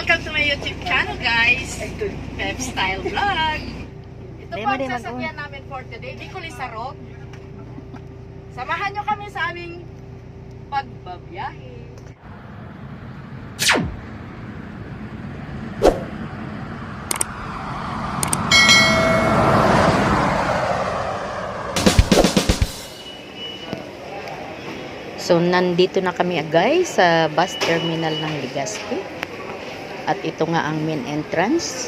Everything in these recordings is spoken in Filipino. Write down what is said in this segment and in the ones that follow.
welcome to my YouTube channel, guys. Pep Style Vlog. Ito po ang sasakyan namin for today. Bicol Isarog. Samahan nyo kami sa aming pagbabiyahe. So, nandito na kami guys sa bus terminal ng Legazpi. At ito nga ang main entrance.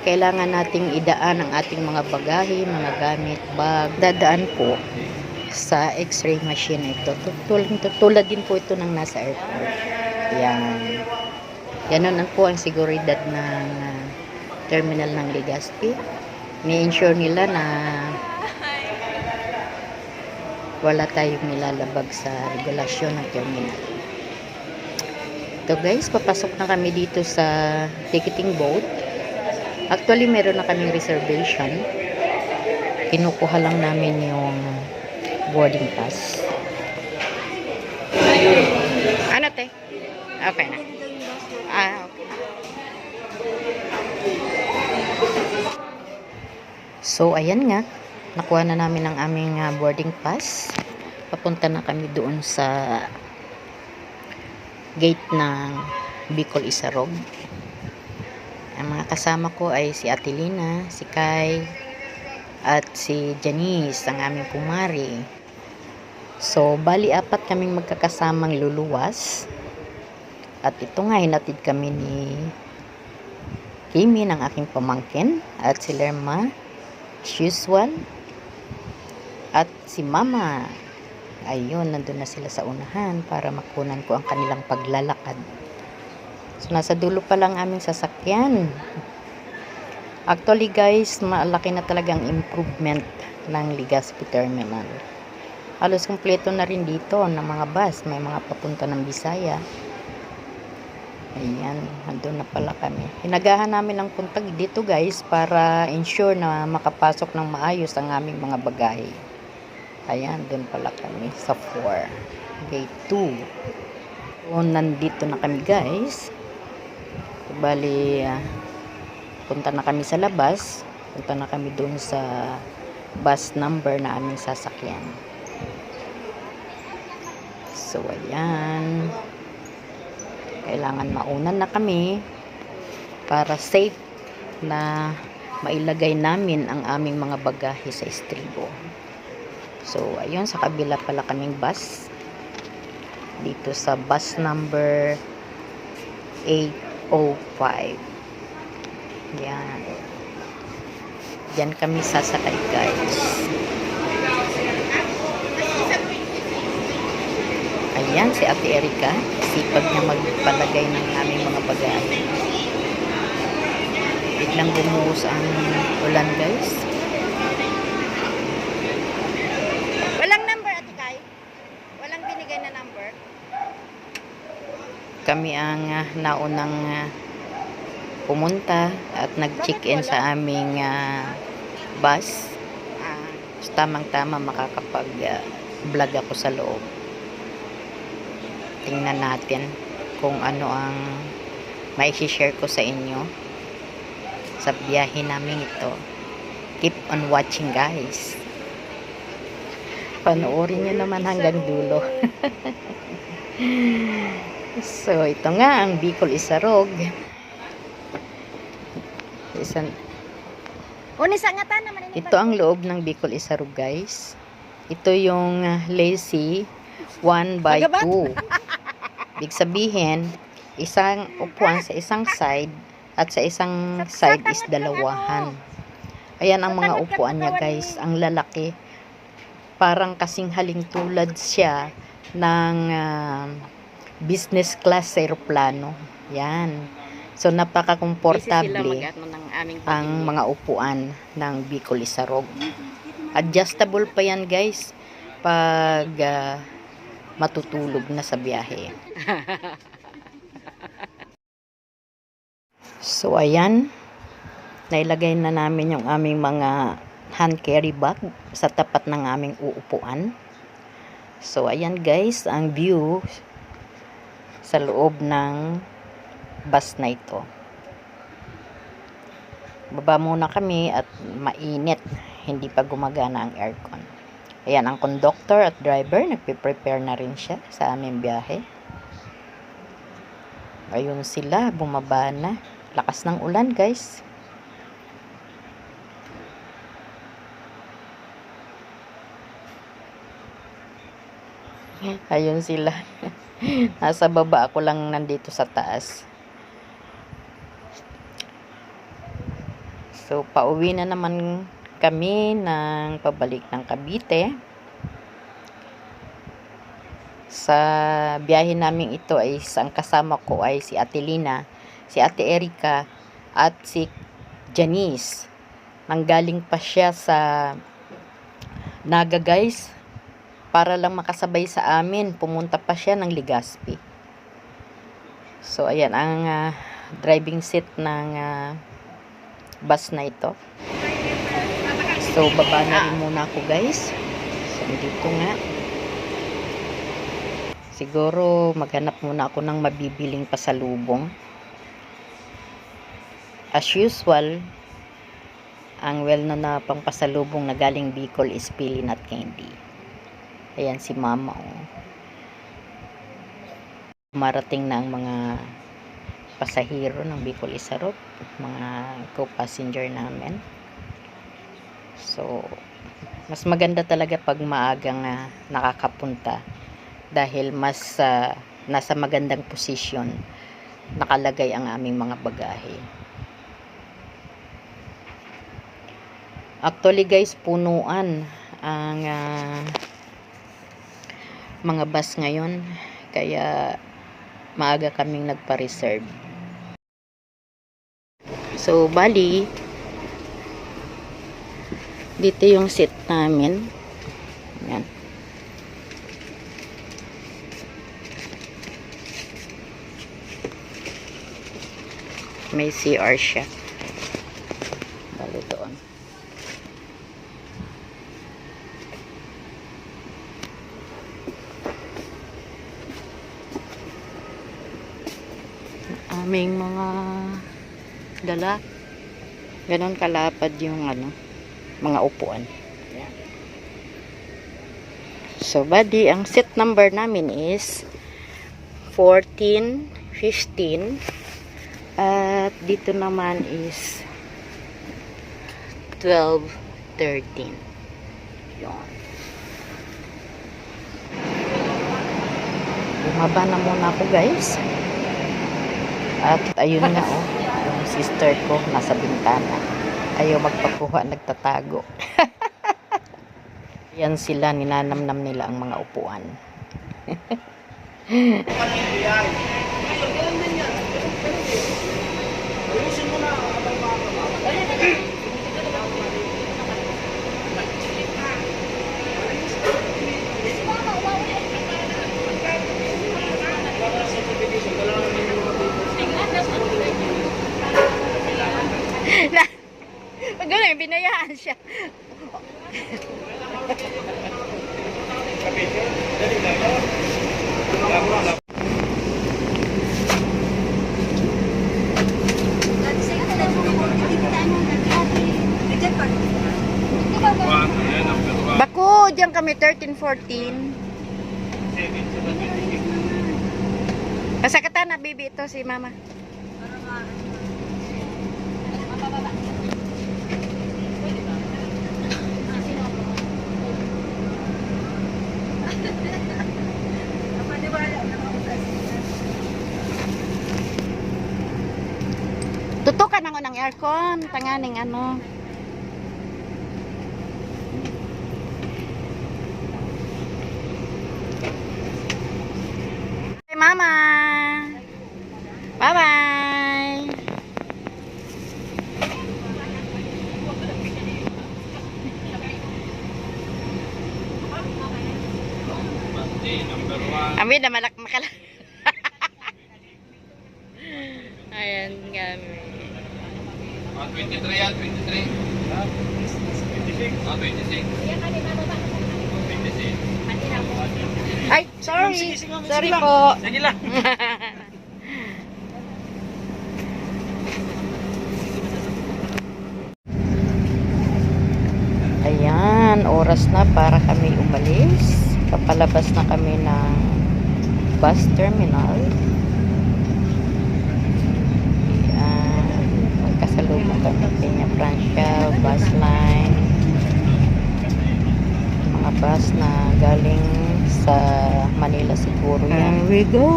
Kailangan nating idaan ang ating mga bagahe, mga gamit, bag. Dadaan po sa x-ray machine ito. Tulad din po ito ng nasa airport. Yan. Ganun po ang seguridad ng terminal ng Legazpi. Ni-ensure nila na wala tayong nilalabag sa regulasyon ng terminal. Ito guys, papasok na kami dito sa ticketing boat. Actually, meron na kaming reservation. Kinukuha lang namin yung boarding pass. Ano te? Okay na. Okay. So, ayan nga. Nakuha na namin ang aming boarding pass. Papunta na kami doon sa gate ng Bicol Isarog. Ang mga kasama ko ay si Atelina, si Kai, at si Janice, ang aming kumari. So, bali apat kaming magkakasamang luluwas. At ito nga, hinatid kami ni Kimi ng aking pamangkin at si Lerma, as usual. At si Mama, ayun, nandun na sila sa unahan para makunan ko ang kanilang paglalakad. So, nasa dulo pa lang aming sasakyan. Actually guys, malaki na talagang improvement ng Legazpi Terminal. Halos kumpleto na rin dito ng mga bus. May mga papunta ng Bisaya. Ayan, nandun na pala kami. Hinagahan namin ang puntag dito guys para ensure na makapasok ng maayos ang aming mga bagahe. Ayan, doon pala kami sa 4. Gate 2. So, nandito na kami guys. Bali, punta na kami sa labas. Punta na kami doon sa bus number na aming sasakyan. So, ayan. Kailangan maunan na kami para safe na mailagay namin ang aming mga bagahe sa estribo. So, ayun, sa kabila pala kaming bus. Dito sa bus number 805. Yan. Diyan kami sasakay, guys. Ayan, si Ate Erika. Sipag niya magpalagay ng aming mga bagahe. Biglang bumuhos ang ulan, guys. Kami ang naunang pumunta at nag-check-in sa aming bus. Tamang-tama makakapag-vlog ako sa loob. Tingnan natin kung ano ang mai-share ko sa inyo sa biyahe namin ito. Keep on watching guys. Panoorin nyo naman hanggang dulo. So, ito nga ang Bicol Isarog. Ito ang loob ng Bicol Isarog, guys. Ito yung lazy 1x2. Ibig sabihin, isang upuan sa isang side at sa isang side is dalawahan. Ayan ang mga upuan niya, guys. Ang lalaki. Parang kasing haling tulad siya ng business class sa aeroplano. Yan. So, napaka-komportable ang mga upuan ng Bicol Isarog. Adjustable pa yan, guys, pag matutulog na sa biyahe. So, ayan. Nailagay na namin yung aming mga hand carry bag sa tapat ng aming uupuan. So, ayan guys, ang view sa loob ng bus na ito. Baba muna kami at mainit. Hindi pa gumagana ang aircon. Ayan, ang conductor at driver, nagpe-prepare na rin siya sa aming biyahe. Ayun sila, bumaba na. Lakas ng ulan, guys. Ayun sila. Nasa baba, ako lang nandito sa taas. So, pauwi na naman kami ng pabalik ng Cavite. Sa biyahe namin ito ay ang kasama ko ay si Ate Lina, si Ate Erica, at si Janice. Nanggaling pa siya sa Naga, guys, para lang makasabay sa amin. Pumunta pa siya ng Legazpi. So, ayan ang driving seat ng bus na ito. So, baba na rin muna ako, guys. So, dito nga. Siguro, maghanap muna ako ng mabibiling pasalubong. As usual, ang well-known na pangpasalubong na galing Bicol is pili nut candy. Ayan si Mama, oh. Marating na ang mga pasahero ng Bicol Isarog, mga co-passenger namin. So, mas maganda talaga pag maagang nakakapunta dahil mas nasa magandang posisyon nakalagay ang aming mga bagahe. Actually, guys, punuan ang mga bus ngayon, kaya maaga kaming nagpa-reserve. So, bali, dito yung seat namin. Ayan. May CR siya. Bali doon. Aming mga dala. Ganon kalapad yung mga upuan. Ayan. So, bali, ang seat number namin is 14, 15, at dito naman is 12, 13. Yun. Bumaba na muna ako, guys. At ayun nga, oh, yung sister ko nasa bintana. Ayaw magpakuha, nagtatago. Yan sila, ninanamnam nila ang mga upuan. Gano'n, binayaan siya. Bako, diyan kami 13, 14. Pasakatan na, baby, ito si mama. Tutukan ako ng aircon, tanganing ano. Hey, mama. Bye-bye. Amin na malak makala. Ayan kami. 23 yan, 23. 26. 26. 26. Ay, sorry. Sorry po. Sige lang. ayan, oras na para kami umalis. Papalabas na kami ng bus terminal. Ayan, magkasalubong kami Peña Francia bus line. Mga bus na galing sa Manila siguro yan. Here we go.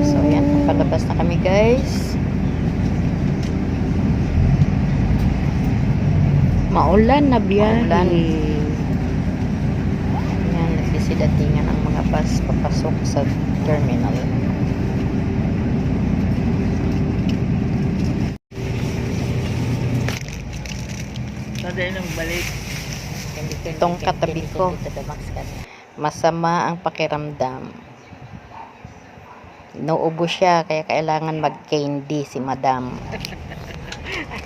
So ayan, papalabas na kami guys. Maulan na biyahe. Maulan. Ayan, nagsisidatingan ang mga bus papasok sa terminal. Taday nang balik. Itong katabi ko, masama ang pakiramdam. Nauubo siya, kaya kailangan mag-candy si madam.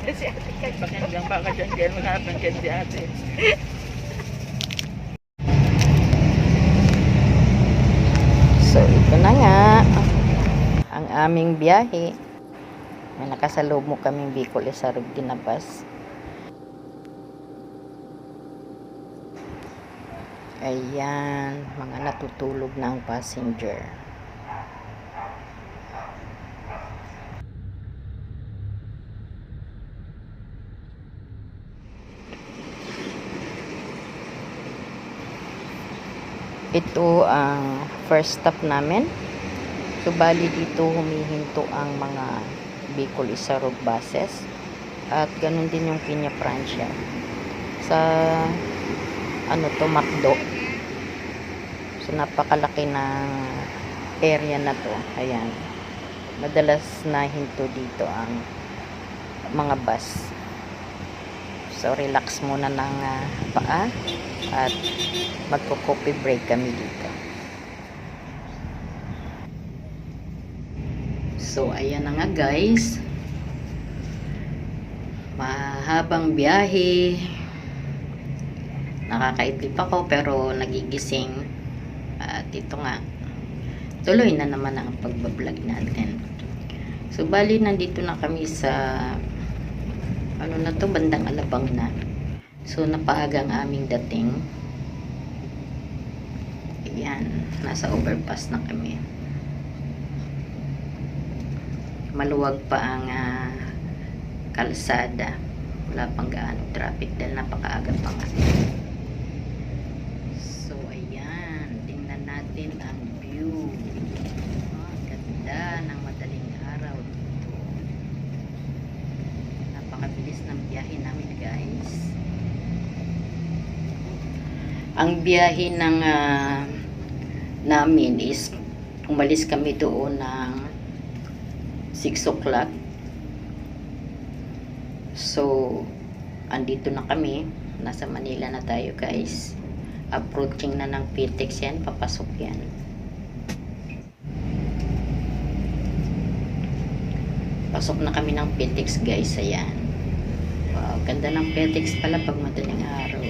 Si ate kahit pakinggan pa ka dyan, maghanap ng candy ate. So, ito na nga ang aming biyahe. May nakasalubong kaming Bicol Isarog Dinabas. Ayan, mga natutulog na ang passenger. Ito ang first stop namin. So, bali dito humihinto ang mga Bicol Isarog buses. At ganun din yung Peña Francia. Sa Macdo. So, napakalaki ng area na to. Ayan. Madalas na hinto dito ang mga bus. So, relax muna ng paa at magko-coffee break kami dito. So, ayan na nga guys. Mahabang biyahe. Nakakaidlip ako pero nagigising. At ito nga, tuloy na naman ang pagbablog natin. So, bali nandito na kami sa bandang Alabang na. So, napaaga ang aming dating. Ayan, nasa overpass na kami. Maluwag pa ang kalsada. Wala pang gaano traffic dahil napakaaga pa nga. So, ayan, tingnan natin ang view. Ganda ng madaling araw dito. Napakabilis ng biyahe namin guys. Ang biyahe ng namin is umalis kami doon ng 6 o'clock. So, andito na kami. Nasa Manila na tayo guys. Approaching na ng PTEX yan. Papasok yan. Pasok na kami ng PTEX guys. Ayan. Wow, ganda ng PTEX pala pag madaling araw.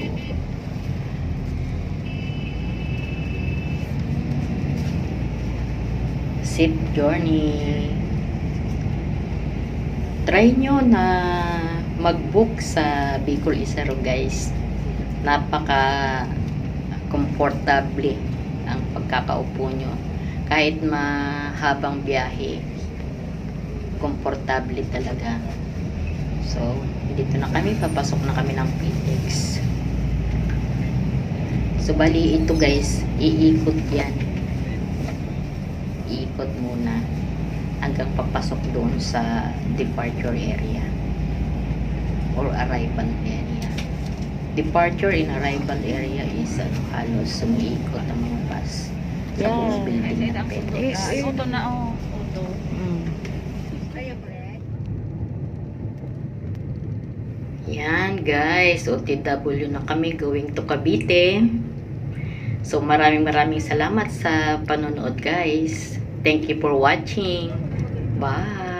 Safe journey. Try nyo na mag-book sa Bicol Isarog guys. Napaka komportable ang pagkakaupo nyo. Kahit mahabang biyahe, komportable talaga. So, dito na kami, papasok na kami ng PTEX. So, bali ito guys, iikot yan. Iikot muna hanggang papasok doon sa departure area or arrival area. Departure and arrival area is halos sumiikot ang mga bus sa buong building ng PTEX. Auto na auto. Yan guys, OTW na kami going to Cavite. So maraming salamat sa panonood guys. Thank you for watching. Bye.